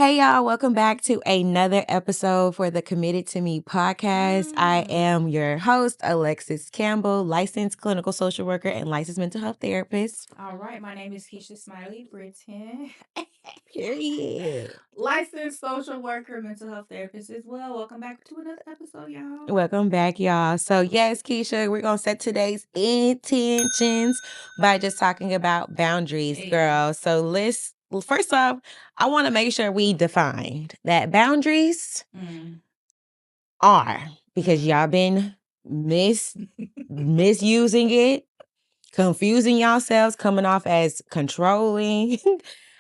Hey, y'all. Welcome back to another episode for the Committed to Me podcast. I am your host, Alexis Campbell, licensed clinical social worker and licensed mental health therapist. All right. My name is Keisha Smiley Britton. Period. Licensed social worker, mental health therapist as well. Welcome back to another episode, y'all. Welcome back, y'all. So, yes, Keisha, we're going to set today's intentions by just talking about boundaries, girl. So, first off, I want to make sure we defined that boundaries are, because y'all been misusing it, confusing yourselves, coming off as controlling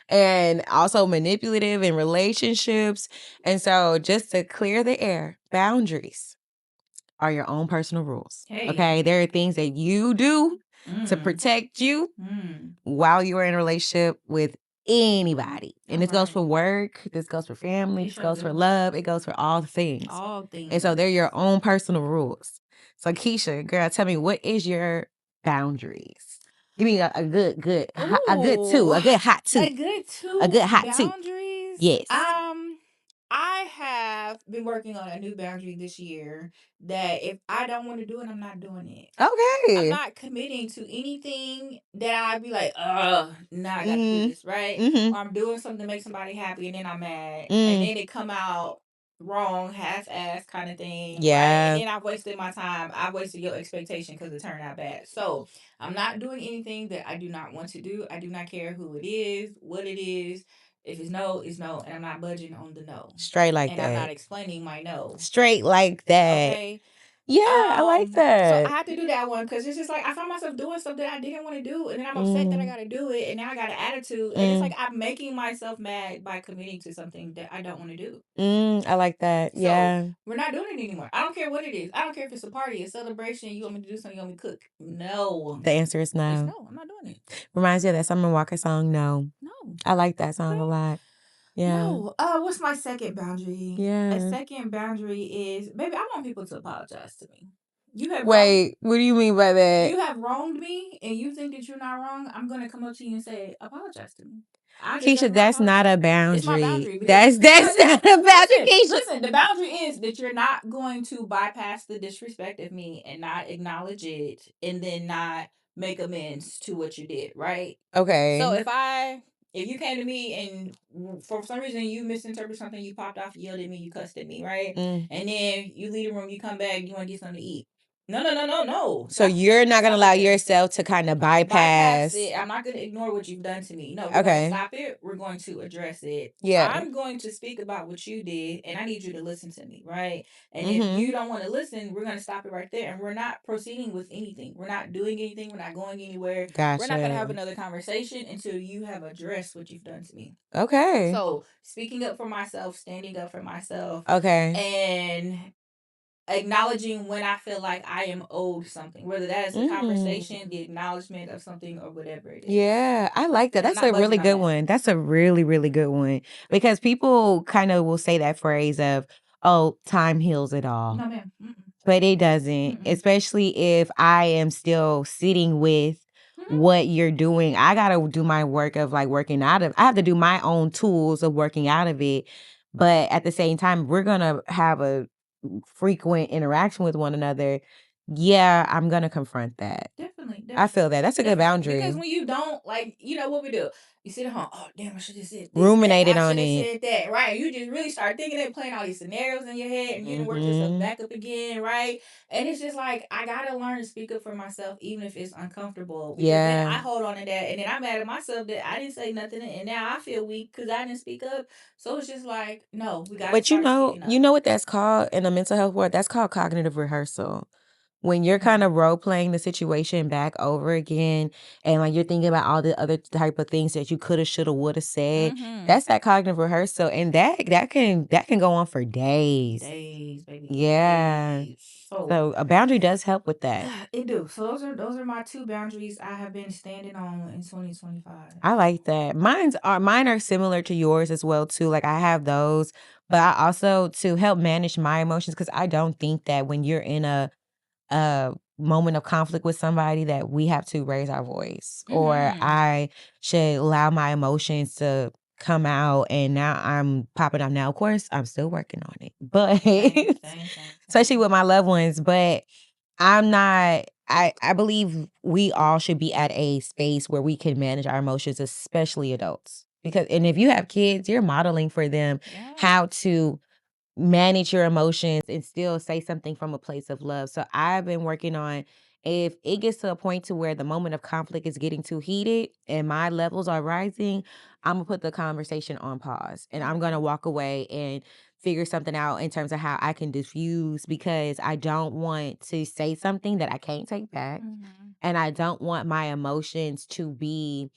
and also manipulative in relationships. And so, just to clear the air, boundaries are your own personal rules. Okay. There are things that you do to protect you while you are in a relationship with anybody. And this goes for work, this goes for family, this goes for love, it goes for all the things. All things. And so they're your own personal rules. So Keisha, girl, tell me, what is your boundaries? Give me a good two, a good hot two. A good two. A good hot two. Boundaries? Yes. I have been working on a new boundary this year that if I don't want to do it, I'm not doing it. Okay. I'm not committing to anything that I'd be like, nah, I gotta do this, right? Or I'm doing something to make somebody happy and then I'm mad. And then it come out wrong, half-ass kind of thing. Yeah. Right? And then I've wasted my time. I wasted your expectation because it turned out bad. So I'm not doing anything that I do not want to do. I do not care who it is, what it is. If it's no, it's no. And I'm not budging on the no. Straight like and that. I'm not explaining my no. Straight like that. Okay. Yeah, I like that. So I had to do that one because it's just like I found myself doing stuff that I didn't want to do, and then I'm upset that I got to do it, and now I got an attitude, and it's like I'm making myself mad by committing to something that I don't want to do. I like that. Yeah. So we're not doing it anymore. I don't care what it is. I don't care if it's a party, a celebration. You want me to do something? You want me to cook? No. The answer is no. It's no. I'm not doing it. Reminds you of that Summer Walker song. No. I like that song a lot. Yeah. No. What's my second boundary? Yeah. A second boundary is, baby, I want people to apologize to me. Wait, what do you mean by that? You have wronged me and you think that you're not wrong. I'm going to come up to you and say, apologize to me. Keisha, that's not a boundary. It's my boundary. That's not a boundary, Keisha. Listen, the boundary is that you're not going to bypass the disrespect of me and not acknowledge it and then not make amends to what you did, right? Okay. So if you came to me and for some reason you misinterpreted something, you popped off, yelled at me, you cussed at me, right? And then you leave the room, you come back, you want to get something to eat. No. So you're not going to allow yourself to kind of bypass it. I'm not going to ignore what you've done to me. No, we're going to stop it. We're going to address it. Yeah. I'm going to speak about what you did, and I need you to listen to me, right? And if you don't want to listen, we're going to stop it right there. And we're not proceeding with anything. We're not doing anything. We're not going anywhere. Gotcha. We're not going to have another conversation until you have addressed what you've done to me. Okay. So speaking up for myself, standing up for myself. Okay. And acknowledging when I feel like I am owed something, whether that is a conversation, the acknowledgement of something, or whatever it is. Yeah, I like that. That's a really good one. That's a really, really good one. Because people kind of will say that phrase of, oh, time heals it all. No, ma'am. But it doesn't, especially if I am still sitting with what you're doing. I got to do my work of like working out of, I have to do my own tools of working out of it. But at the same time, we're going to have a frequent interaction with one another. Yeah, I'm going to confront that. Definitely. I feel that. That's a good boundary. Because when you don't, like, you know what we do? You sit at home, oh, damn, I should have said this. Ruminated on it. I should have said that, right? You just really start thinking and playing all these scenarios in your head and you didn't work yourself back up again, right? And it's just like, I got to learn to speak up for myself, even if it's uncomfortable. Because then I hold on to that. And then I'm mad at myself that I didn't say nothing. And now I feel weak because I didn't speak up. So it's just like, no, we got to start speaking up. You know what that's called in the mental health world? That's called cognitive rehearsal. When you're kind of role playing the situation back over again, and like you're thinking about all the other type of things that you coulda, shoulda, woulda said, that's that cognitive rehearsal, and that can go on for days. Days, baby. Yeah. Days. So a boundary does help with that. It do. So those are my two boundaries I have been standing on in 2025. I like that. Mine are similar to yours as well too. Like I have those, but I also to help manage my emotions because I don't think that when you're in a moment of conflict with somebody that we have to raise our voice or I should allow my emotions to come out, and now I'm popping up. Now, of course, I'm still working on it, but Same. especially with my loved ones, but I'm not I believe we all should be at a space where we can manage our emotions, especially adults. Because and if you have kids, you're modeling for them Yeah. how to manage your emotions and still say something from a place of love. So I've been working on if it gets to a point to where the moment of conflict is getting too heated and my levels are rising, I'm gonna put the conversation on pause and I'm gonna walk away and figure something out in terms of how I can diffuse because I don't want to say something that I can't take back. Mhm. And I don't want my emotions to be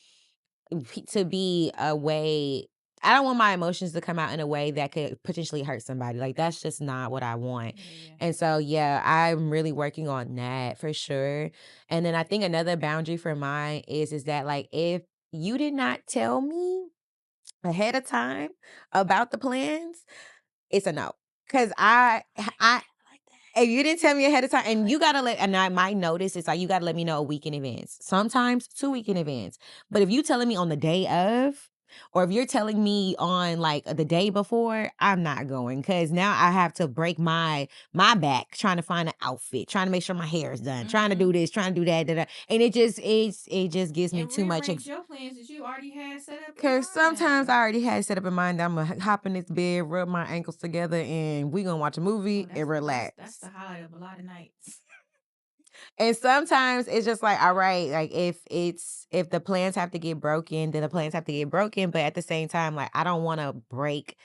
a way I don't want my emotions to come out in a way that could potentially hurt somebody. Like that's just not what I want. Yeah. And so yeah, I'm really working on that for sure. And then I think another boundary for mine is that like if you did not tell me ahead of time about the plans, it's a no. Cause I Like if you didn't tell me ahead of time, and you gotta let, and I might notice it's like you gotta let me know a week in advance. Sometimes 2 week in advance. But if you telling me on the day of, or if you're telling me on like the day before, I'm not going because now I have to break my back trying to find an outfit, trying to make sure my hair is done, trying to do this, trying to do that, and it just gives me It too much. rearrange your plans that you already had set up in Cause sometimes I mind. already had it set up in mind that I'm gonna hop in this bed, rub my ankles together, and we gonna watch a Oh, movie and that's relax. the highlight of a lot of nights. And sometimes it's just like, all right, like if the plans have to get broken, then the plans have to get broken. But at the same time, like I don't want to break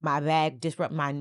my back, disrupt my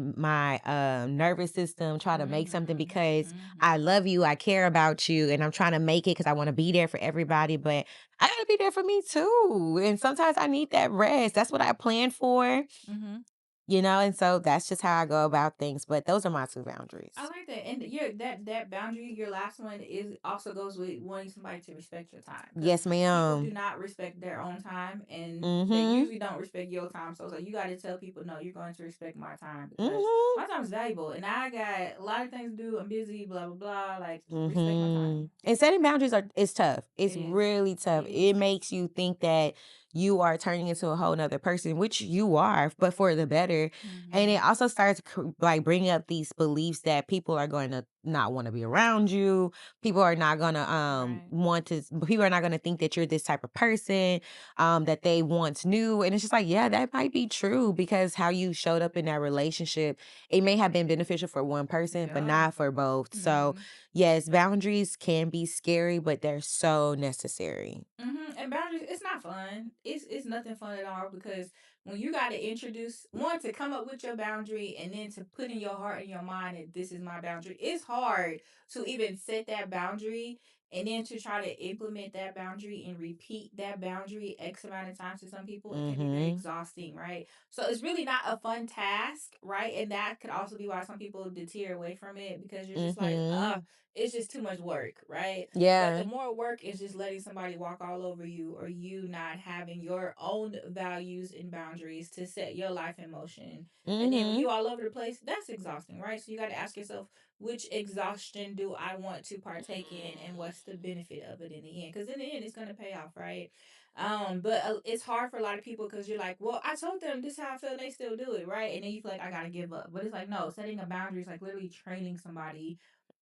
nervous system, try to make something because I love you, I care about you, and I'm trying to make it because I want to be there for everybody. But I gotta be there for me too. And sometimes I need that rest. That's what I planned for, Mhm. and so that's just how I go about things. But those are my two I boundaries. like that, and that boundary, your last one, is also goes with wanting somebody to respect your time, because Yes, people do ma'am. not respect their own time, and they Mm-hmm. usually don't respect your time. So you got to tell people, no, you're going to respect my time because Mm-hmm. my time is valuable, and I got a lot of things to do. I'm busy, blah blah blah. Like respect my Mhm. time. And setting boundaries is tough. It It's is. really tough. It It is. makes you think that you are turning into a whole nother person, which you are, but for the better. And Mhm. it also starts like bringing up these beliefs that people are going to not want to be around you. People are not going to Right. want to. People are not going to think that you're this type of person that they once knew. And it's just like, yeah, that might be true because how you showed up in that relationship, it may have been beneficial for one person, but Yeah. not for both. So Mhm. yes, boundaries can be scary, but they're so necessary. And boundaries, it's not fun. It's nothing fun at all, because when you got to introduce one, to come up with your boundary, and then to put in your heart and your mind that this is my boundary, it's hard to even set that boundary, and then to try to implement that boundary and repeat that boundary X amount of times to some people. It can be very Mhm. exhausting, right? So it's really not a fun task, right? And that could also be why some people deter away from it, because you're just like, Mhm. it's just too much work, right? But the Yeah. more work is just letting somebody walk all over you, or you not having your own values and boundaries to set your life in motion. And then when Mhm. you all over the place, that's exhausting, right? So you got to ask yourself, which exhaustion do I want to partake in, and what's the benefit of it in the end? Because in the end, it's going to pay off, right? But it's hard for a lot of people, because you're like, well, I told them this is how I feel, and they still do it, right? And then you feel like, I gotta give up. But it's like, no, setting a boundary is like literally training somebody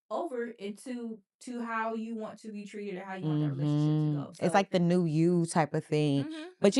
over into to how you want to be treated, or how you want that relationship to Mhm. go. It's So, like the new you type of thing. mhm, But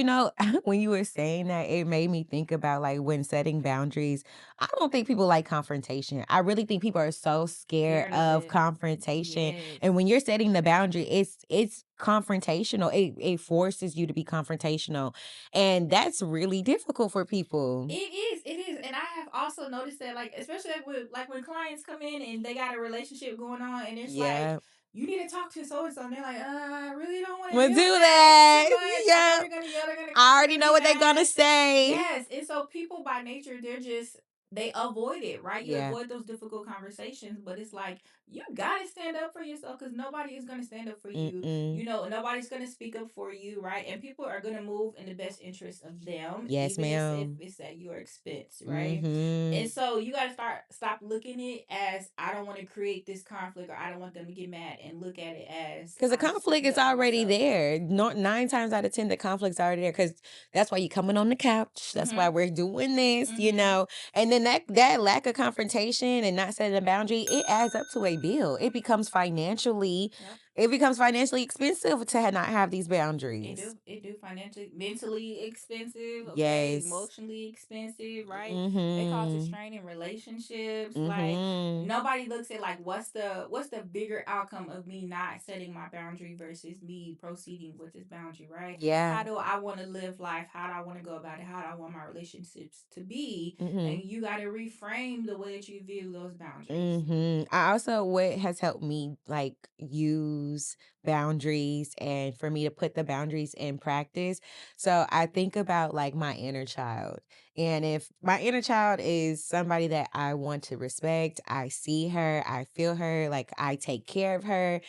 when you were saying that, it made me think about like when setting boundaries. I don't think people like confrontation. I really think people are so scared scared of of it. confrontation. Yes, And when you're setting the boundary, it's confrontational. It forces you to be confrontational. And that's really difficult for people. it is, and I have also noticed that, like, especially like when clients come in and they got a relationship going on, and it's like, Yeah. you need to talk to so and so, and they're like, I really don't want to We'll deal with do that. It's too that. much. I know Yeah. they're gonna yell, they're gonna cuss, I they're already gonna know be what they're gonna mad. say. Yes, and so people by nature, they're just they avoid it, right? You Yeah. avoid those difficult conversations, but it's like you gotta stand up for yourself because nobody is gonna stand up for you. Mm-mm. You know, nobody's gonna speak up for you, right? And people are gonna move in the best interest of them, Yes, even if ma'am. it's at your expense, right? Mm-hmm. And so you gotta stop looking at it as I don't want to create this conflict or I don't want them to get mad, and look at it as Because the I'm conflict speaking is up for already myself. there. Not 9 times out of 10, the conflict's already there. Because that's why you're coming on the couch. That's why Mhm. we're doing this, Mhm. And then that lack of confrontation and not setting a boundary, it adds up to a bill. Yep. It becomes financially expensive to not have these It boundaries. do. It do financially, mentally expensive, okay, Yes. emotionally expensive, right? It causes Mm-hmm. strain in relationships. Like Mm-hmm. nobody looks at like what's the bigger outcome of me not setting my boundary versus me proceeding with this boundary, right? Yeah. How do I want to live life? How do I want to go about it? How do I want my relationships to be? Mm-hmm. And you got to reframe the way that you view those boundaries. I also what has helped me like use boundaries and for me to put the boundaries in practice. So I think about like my inner child. And if my inner child is somebody that I want to respect, I see her, I feel her, like I take care of her.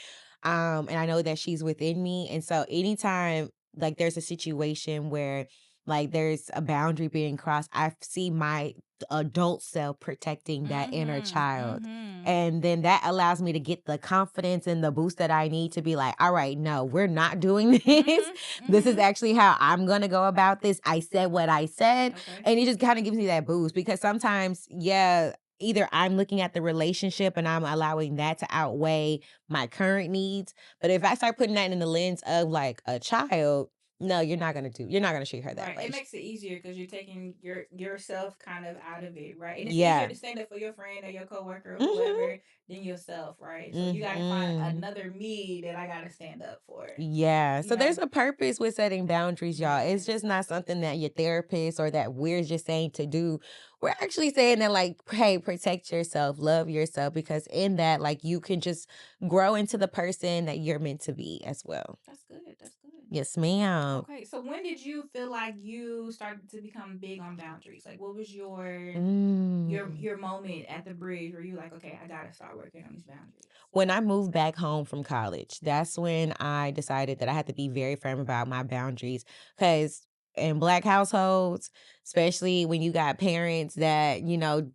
And I know that she's within me. And so anytime like there's a situation where like there's a boundary being crossed, I see my adult self protecting that inner Mhm. child. Mhm. And then that allows me to get the confidence and the boost that I need to be like, all right, no, we're not doing this. Mhm. This is Mhm. actually how I'm going to go about this. I said what I said. Okay. And it just kind of gives me that boost because sometimes, yeah, either I'm looking at the relationship and I'm allowing that to outweigh my current needs. But if I start putting that in the lens of like a child, no, you're not gonna treat her that Right. It way. makes it easier because you're taking yourself kind of out of it, right? And it's easier Yeah. to stand up for your friend or your coworker or Mhm. whoever than yourself, right? So you got to find Mhm. another me that I got to stand up for. Yeah. You So there's know? a purpose with setting boundaries, y'all. It's Yes. just not something that your therapist or that we're just saying to do. We're actually saying that, like, hey, protect yourself, love yourself, because in that, like, you can just grow into the person that you're meant to be as well. That's good. That's good. Yes, ma'am. Okay, so when did you feel like you started to become big on boundaries? Like, what was Mm. your moment at the bridge where you like, okay, I gotta start working on these boundaries? When I moved back home from college, that's when I decided that I had to be very firm about my boundaries. Because in Black households, especially when you got parents that,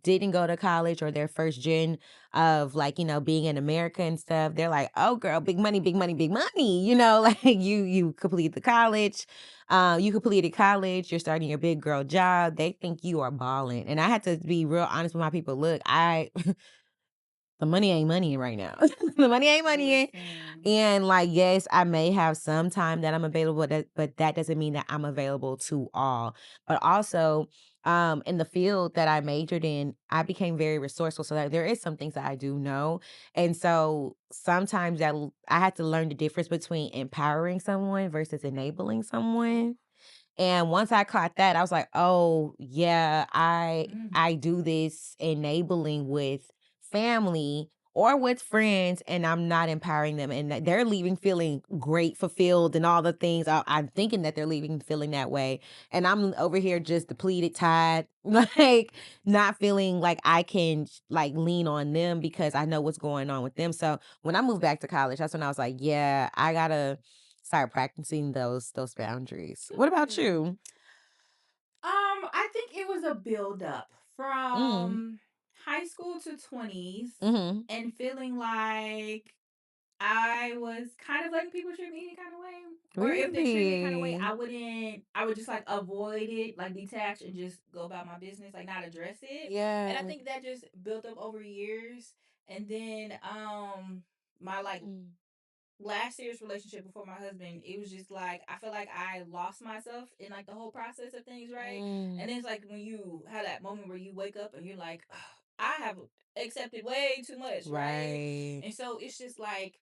didn't go to college or their first gen of like, being in America and stuff, they're like, oh girl, big money, big money, big money. Like you complete the college, you completed college, you're starting your big girl job. They think you are balling. And I had to be real honest with my people. Look, the money ain't money right now. The money ain't money. Listen. And like, yes, I may have some time that I'm available, but that doesn't mean that I'm available to all. But also, in the field that I majored in, I became very resourceful. So that there is some things that I do know. And so sometimes I had to learn the difference between empowering someone versus enabling someone. And once I caught that, I was like, "Oh, yeah, Mm. I do this enabling with family or with friends, and I'm not empowering them, and that they're leaving feeling great, fulfilled, and all the things. I'm thinking that they're leaving feeling that way, and I'm over here just depleted, tired, like not feeling like I can like lean on them because I know what's going on with them. So when I moved back to college, that's when I was like, yeah, I gotta start practicing those boundaries. What about Good. you? I think it was a build up Mm. from high school to 20s Mhm. and feeling like I was kind of letting people treat me any kind of way. Or if they treat me any kind of way, Really? I would just like avoid it, like detach and just go about my business, like not address it. And I Yeah. think that just built up over years. And then my like Mm. last serious relationship before my husband, it was just like I feel like I lost myself in like the whole process of things, right? And Mm. then it's like when you have that moment where you wake up and you're like, "Ugh, I have accepted way too much, right?" Right. And so it's just like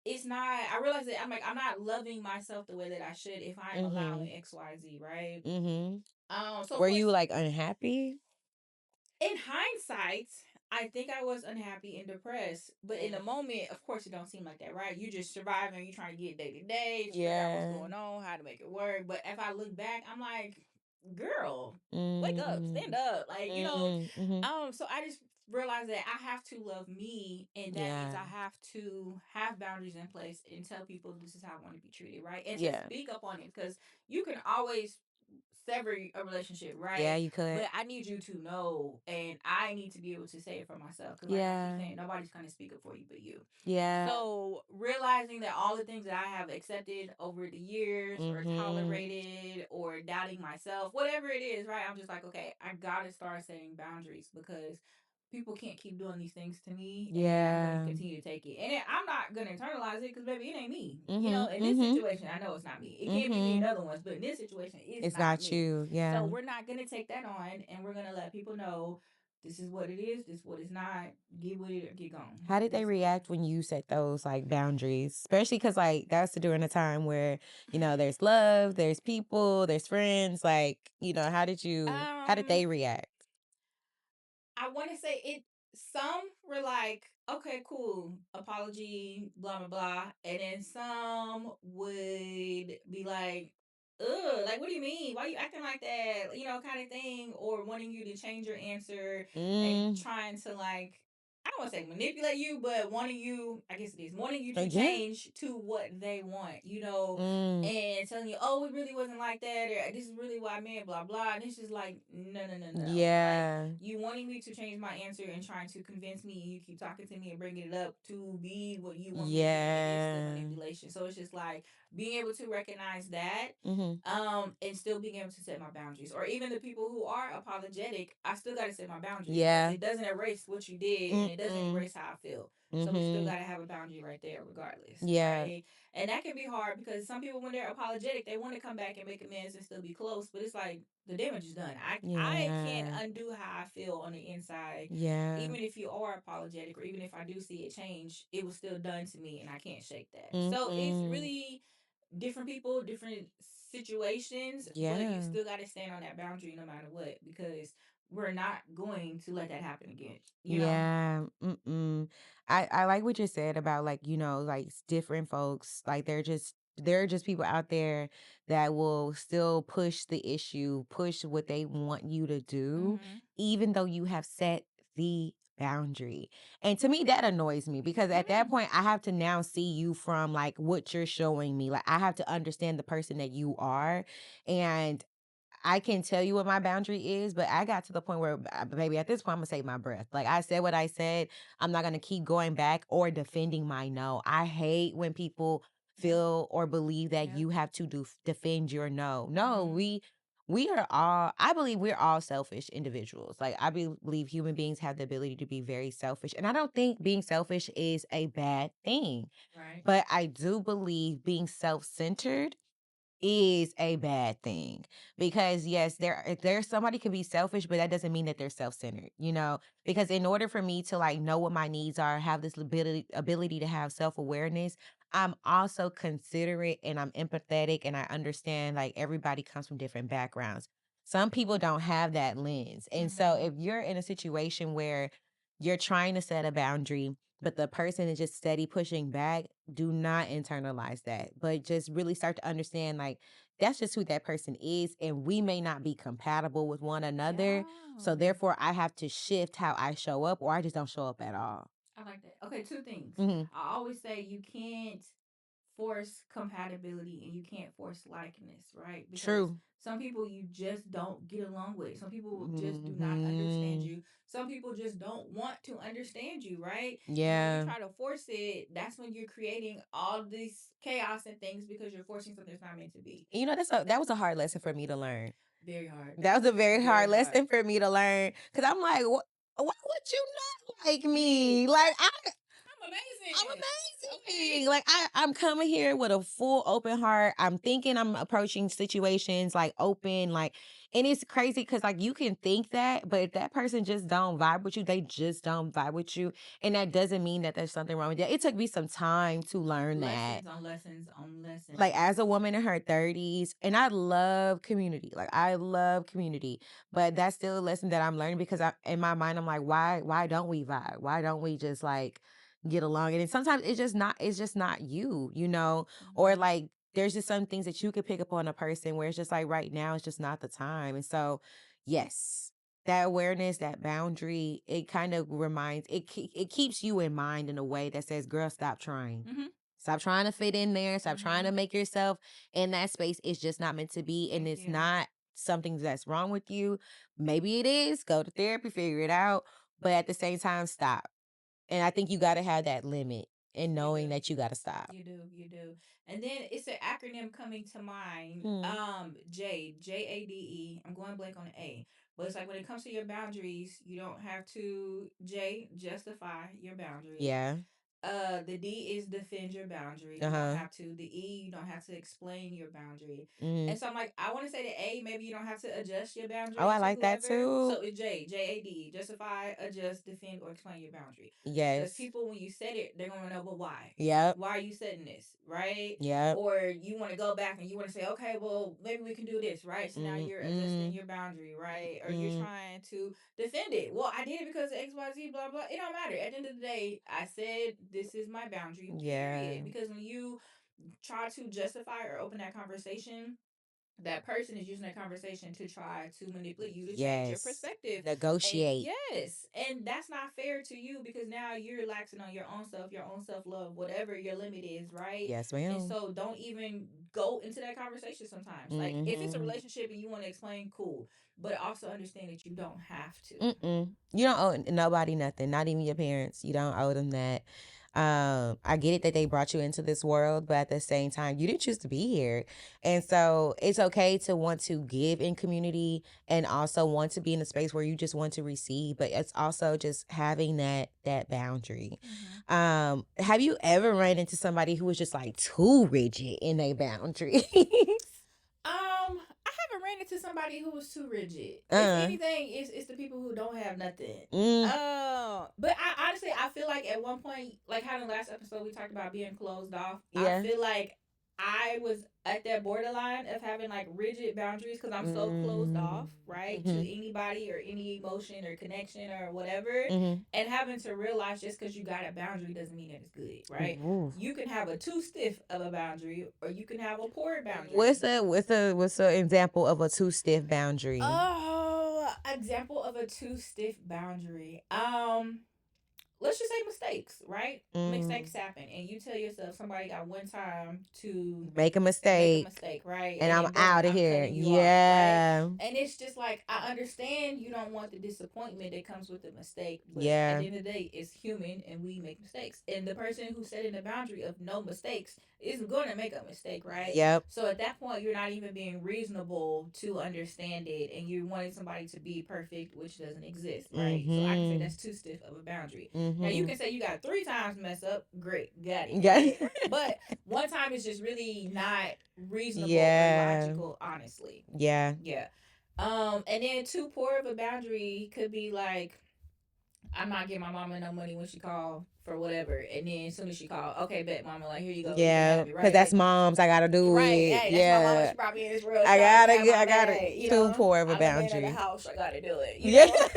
it's not. I realize that I'm like I'm not loving myself the way that I should if I am allowing Mhm. XYZ, right? Mhm. So of Were course you like unhappy? in hindsight, I think I was unhappy and depressed. But in Yeah. the moment, of course, it don't seem like that, right? You just surviving. You trying to get day to day, figure out what's Yeah. going on, how to make it work. But if I look back, I'm like, girl, wake up, stand Mm, up. Like, mhm. so I just realized that I have to love me, and that means Yeah. I have to have boundaries in place and tell people this is how I want to be treated, right? And to Yeah. speak up on it, because you can always sever a relationship, Yeah, right? you could. But I need you to know, and I need to be able to say it for myself, because like I keep Yeah. saying, nobody's going to speak up for you but you. Yeah. So realizing that all the things that I have accepted over the years, or Mhm. tolerated, or doubting myself, whatever it is, right? I'm just like, okay, I gotta start setting boundaries, because people can't keep doing these things to me, and I'm gonna Yeah. continue to take it. And I'm not gonna internalize it, because baby, it ain't me. Mhm, In this mhm, situation, I know it's not me. It can't be me in mhm. other ones, but in this situation, it's It's not not me. you. So Yeah. we're not gonna take that on, and we're gonna let people know this is what it is, this is what it's not. Get with it or get gone. How did they That's it. react when you set those, like, boundaries? Especially because like, that's during a time where, there's love, there's people, there's friends, like, how did Um, they react? I want to say it. Some were like, "Okay, cool, apology, blah blah blah," and then some would be like, "Ugh, like what do you mean? Why you acting like that? Kind of thing," or wanting you to change your answer, and Mm, trying to, like, I don't want to say manipulate you, but wanting you, I guess it is, wanting you to yeah. change to what they want, Mm, and telling you, "Oh, it really wasn't like that," or "This is really what I meant," blah blah. And it's just like, no, no, no, no. Like, yeah. you wanting me to change my answer and trying to convince me, and you keep talking to me and bringing it up to be what you want me to be, and it's still Yeah. manipulation. So it's just like being able to recognize that, Mhm. and still being able to set my boundaries. Or even the people who are apologetic, I still got to set my boundaries, because Yeah. it doesn't erase what you did, and it doesn't Mm-mm. erase how I feel. So we still Mhm. got to have a boundary right there regardless, Yeah. right? And that can be hard, because some people, when they're apologetic, they want to come back and make amends and still be close, but it's like the damage is done. I can't Yeah. undo how I feel on the inside. Yeah. Even if you are apologetic, or even if I do see it change, it was still done to me, and I can't shake that. So it's Mhm. really different people, different situations, but you Yeah. still got to stand on that boundary no matter what, because we're not going to let that happen again. Yeah. Mm-mm. I like what you said about, like, like, different folks, like, there are just people out there that will still push the issue, push what they want you to do, Mm-hmm. even though you have set the boundary. And to me, that annoys me because at that Mm-hmm. point, I have to now see you from, like, what you're showing me. Like, I have to understand the person that you are. And I can tell you what my boundary is, but I got to the point where, baby, at this point, I'm gonna save my breath. Like, I said what I said. I'm not gonna keep going back or defending my no. I hate when people Yep. feel or believe that Yep. you have to defend your no. No, Mm-hmm. we are all. I believe we're all selfish individuals. Like, I believe human beings have the ability to be very selfish, and I don't think being selfish is a bad thing. Right. But I do believe being self centered is a bad thing because yes there's somebody can be selfish but that doesn't mean that they're self-centered, because in order for me to like know what my needs are, have this ability to have self-awareness, I'm also considerate and I'm empathetic and I understand like everybody comes from different backgrounds. Some people don't have that lens, and so Mm-hmm. if you're in a situation where you're trying to set a boundary but the person is just steady pushing back, do not internalize that, but just really start to understand like that's just who that person is. And we may not be compatible with one another. Yeah. So therefore, I have to shift how I show up or I just don't show up at all. I like that. Okay, two things. Hmm. I always say you can't force compatibility, and you can't force likeness, right? Because True. some people you just don't get along with. Some people just do not understand Hmm. you. Some people just don't want to understand you, right? And when you Yeah. try to force it, that's when you're creating all this chaos and things, because you're forcing something that's not meant to be. That was a hard lesson for me to learn. Very hard. That was a very Very hard hard. lesson for me to learn because I'm like, why would you not like me? Like, I'm I'm amazing. amazing. Like I'm coming here with a full open heart. I'm thinking I'm approaching situations like open, like, and it's crazy because like you can think that, but if that person just don't vibe with you, they just don't vibe with you, and that doesn't mean that there's something wrong with that. It took me some time to learn that. Lessons on lessons on Like lessons. as a woman in her 30s, and I love community. Like I love community, but that's still a lesson that I'm learning because in my mind I'm like, why don't we vibe? Why don't we just like get along? And then sometimes it's just not you, or Hmm. like there's just some things that you could pick up on a person where it's just like right now it's just not the time. And so, yes, that awareness, that boundary, it kind of reminds it keeps you in mind in a way that says, "Girl, stop trying. Mm-hmm. Stop trying to fit in there. Stop trying to Mm-hmm. make yourself in that space. It's just not meant to be, and Thank it's you. not something that's wrong with you. Maybe it is. Go to therapy, figure it out, but at the same time, stop." And I think you got to have that limit and You knowing do. that you got to stop. You do, you do. And then it's an acronym coming to mind. Hmm. JADE. I'm going blank on the A. But it's like when it comes to your boundaries, you don't have to justify your boundaries. Yeah. The D is defend your boundary. You don't Uh-huh. have to. The E, you don't have to explain your boundary. Mm. And so I'm like, I want to say the A, maybe you don't have to adjust your boundary Oh, I to like that whoever. too. So it's JADE, justify, adjust, defend, or explain your boundary. Because Yes. people, when you set it, they're gonna know, but why? Yep. Why are you setting this, right? Yep. Or you want to go back and you want to say, okay, well, maybe we can do this, right? So now you're adjusting your boundary, right? Or you're trying to defend it. Well, I did it because of X, Y, Z, blah, blah. It don't matter. At the end of the day, I said this is my boundary, period. Yeah. Because when you try to justify or open that conversation, that person is using that conversation to try to manipulate you to change your perspective. Negotiate. And yes. And that's not fair to you because now you're relaxing on your own self love, whatever your limit is, right? Yes, ma'am. And so don't even go into that conversation sometimes. Like if it's a relationship and you want to explain, cool. But also understand that you don't have to. You don't owe nobody nothing, not even your parents. You don't owe them that. I get it that they brought you into this world, but at the same time, you didn't choose to be here. And so it's okay to want to give in community and also want to be in a space where you just want to receive, but it's also just having that boundary. Have you ever run into somebody who was just like too rigid in their boundaries? I haven't ran into somebody who was too rigid. If anything, it's the people who don't have nothing. But I honestly I feel like at one point, like how in the last episode we talked about being closed off. Yeah. I feel like I was at that borderline of having like rigid boundaries because I'm so closed off, right, to anybody or any emotion or connection or whatever, and having to realize just because you got a boundary doesn't mean that it's good, right? Ooh. You can have a too stiff of a boundary, or you can have a poor boundary. What's a example of a too stiff boundary? Oh, example of a too stiff boundary. Let's just say mistakes, right? Mistakes happen, and you tell yourself somebody got one time to make a mistake, right? And I'm then, out of here. Yeah. Off, right? And it's just like I understand you don't want the disappointment that comes with the mistake, but Yeah. at the end of the day, it's human, and we make mistakes. And the person who set in the boundary of no mistakes is going to make a mistake, right? Yep. So at that point, you're not even being reasonable to understand it, and you're wanting somebody to be perfect, which doesn't exist, right? So I can say that's too stiff of a boundary. Now you can say you got 3 times mess up, great, got it, right? But one time is just really not reasonable or logical, honestly. Yeah. And then too poor of a boundary could be like, I'm not giving my mama no money when she call for whatever, and then as soon as she call, okay, bet mama, like here you go, yeah, because that's mom's. I gotta do right, it. Hey, that's my mama. She brought me in this world. I got it. You Too know, poor of a I'm the man boundary. of the house. I gotta do it. You know?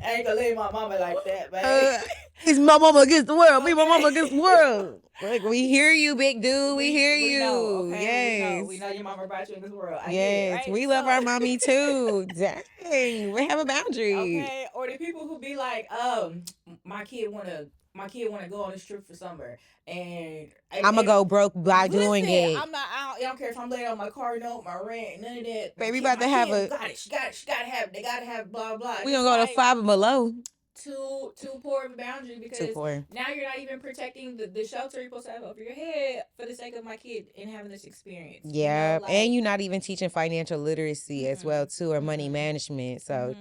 I ain't gonna leave my mama like that, man. It's my mama against the world. Me, my mama against the world. Like, we hear you, big dude. We hear you. Know, okay? Yes. We know your mama brought you in this world. I yes. Get it, right? We love our mommy too. Dang. We have a boundary. Okay. Or the people who be like, my kid wanna go on this trip for summer, and I'm gonna go broke by doing it. I'm not out. I don't care if I'm laying on my car note, my rent, none of that. Baby, about to have a. Got it. She gotta have. They gotta have blah blah. We gonna go like, to Five Below. Too poor of a boundary because now you're not even protecting the shelter you're supposed to have over your head for the sake of my kid and having this experience. Yeah, you know, like, and you're not even teaching financial literacy as well too, or money management. So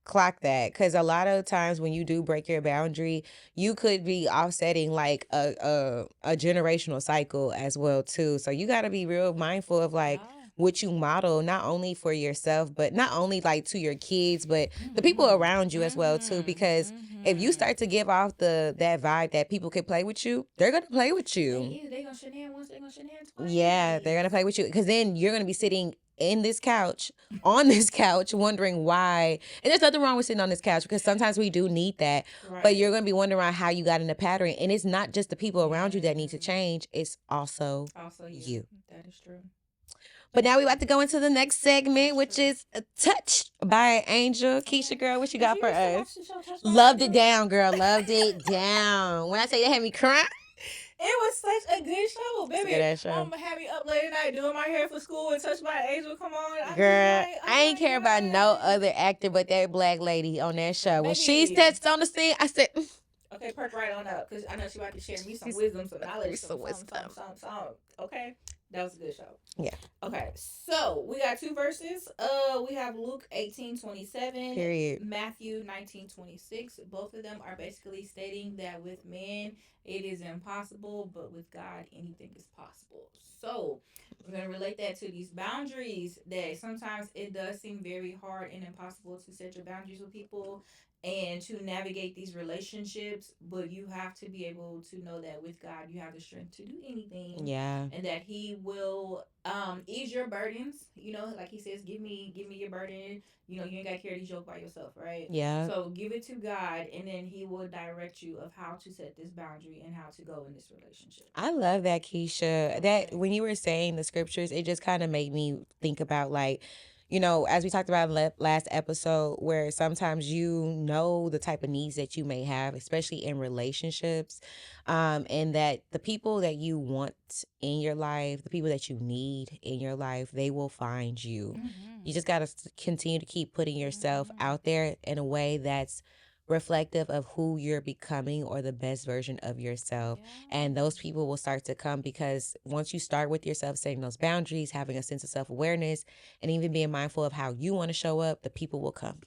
clock that, because a lot of times when you do break your boundary, you could be offsetting like a generational cycle as well too. So you got to be real mindful of like what you model, not only for yourself, but not only like to your kids, but the people around you as well too. Because if you start to give off that vibe that people can play with you, they're gonna play with you. They gonna shenan once, they gonna shenan twice. Yeah, they're gonna play with you, because then you're gonna be sitting in this couch, on this couch, wondering why. And there's nothing wrong with sitting on this couch because sometimes we do need that. Right. But you're going to be wondering how you got in the pattern. And it's not just the people around you that need to change, it's also you. That is true. But now we about to go into the next segment, which is Touched by Angel. Keisha, girl, what you got for us? Loved it down, girl. Loved it down. When I say that had me crying. It was such a good show, baby. Mama had me up late at night doing my hair for school and Touched by Angel. Come on, girl. I ain't care about no other actor but that black lady on that show. Baby. When she touched on the scene, I said, okay, perk right on up because I know she about to share me some wisdom, some knowledge, some okay. That was a good show. Yeah. Okay, so we got two verses. We have Luke 18:27, period. Matthew 19:26. Both of them are basically stating that with man it is impossible, but with God anything is possible. So we're gonna relate that to these boundaries. That sometimes it does seem very hard and impossible to set your boundaries with people and to navigate these relationships, but you have to be able to know that with God you have the strength to do anything. Yeah. And that he will ease your burdens. You know, like he says, give me your burden. You know, you ain't gotta carry these yoke by yourself, right? Yeah. So give it to God and then he will direct you of how to set this boundary and how to go in this relationship. I love that, Keisha. Okay. That when you were saying the scriptures, it just kind of made me think about like, you know, as we talked about in last episode, where sometimes you know the type of needs that you may have, especially in relationships, and that the people that you want in your life, the people that you need in your life, they will find you. Mm-hmm. You just got to continue to keep putting yourself out there in a way that's reflective of who you're becoming or the best version of yourself. Yeah. And those people will start to come because once you start with yourself, setting those boundaries, having a sense of self-awareness, and even being mindful of how you want to show up, the people will come.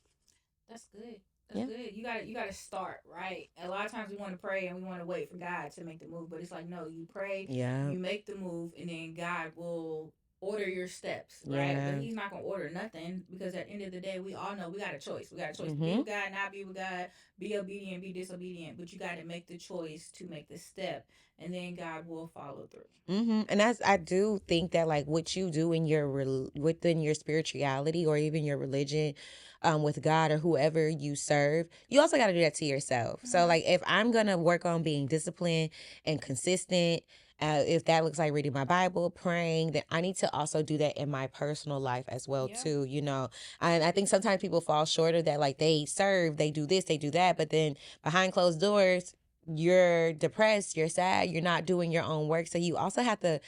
That's good. That's good. You gotta start, right? A lot of times we want to pray and we want to wait for God to make the move, but it's like no, you pray, you make the move, and then God will order your steps, right? Yeah. But he's not gonna order nothing because at the end of the day, we all know we got a choice. We got a choice to be with God, not be with God, be obedient, be disobedient. But you got to make the choice to make the step, and then God will follow through. And I do think that like what you do in your within your spirituality or even your religion, with God or whoever you serve, you also got to do that to yourself. So like if I'm gonna work on being disciplined and consistent, if that looks like reading my Bible, praying, then I need to also do that in my personal life as well too. You know, and I think sometimes people fall short of that. Like they serve, they do this, they do that, but then behind closed doors, you're depressed, you're sad, you're not doing your own work. So you also have to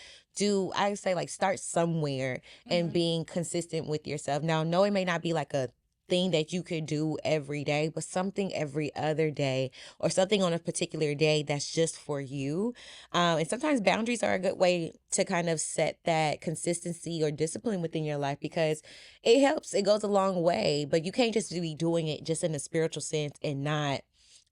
I say like start somewhere and being consistent with yourself. Now, no, it may not be like a thing that you could do every day, but something every other day or something on a particular day that's just for you. And sometimes boundaries are a good way to kind of set that consistency or discipline within your life because it helps. It goes a long way, but you can't just be doing it just in a spiritual sense and not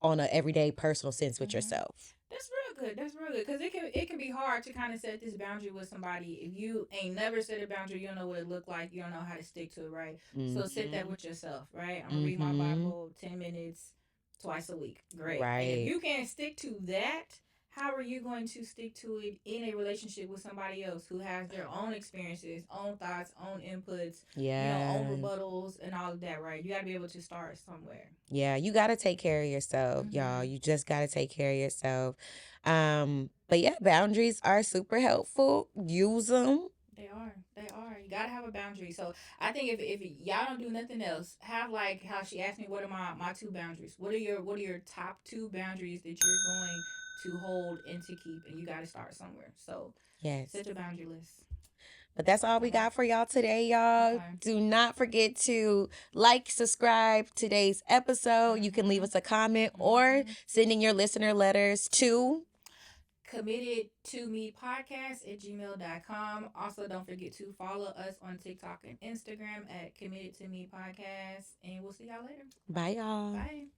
on an everyday personal sense with yourself. That's real good. That's real good because it can be hard to kind of set this boundary with somebody if you ain't never set a boundary. You don't know what it look like. You don't know how to stick to it, right? So set that with yourself, right? I'm gonna read my Bible 10 minutes twice a week. Great. Right. And if you can't stick to that, how are you going to stick to it in a relationship with somebody else who has their own experiences, own thoughts, own inputs, own rebuttals and all of that, right? You got to be able to start somewhere. Yeah, you got to take care of yourself, y'all. You just got to take care of yourself. But yeah, boundaries are super helpful. Use them. They are. They are. You gotta have a boundary. So I think if y'all don't do nothing else, have like how she asked me, what are my two boundaries? What are your top two boundaries that you're going to hold and to keep? And you gotta start somewhere. So set your boundary list. But that's all we got for y'all today, y'all. Okay. Do not forget to like, subscribe today's episode. You can leave us a comment or send in your listener letters to committed to me podcast at gmail.com. Also, don't forget to follow us on TikTok and Instagram at committed to me podcast. And we'll see y'all later. Bye, y'all. Bye.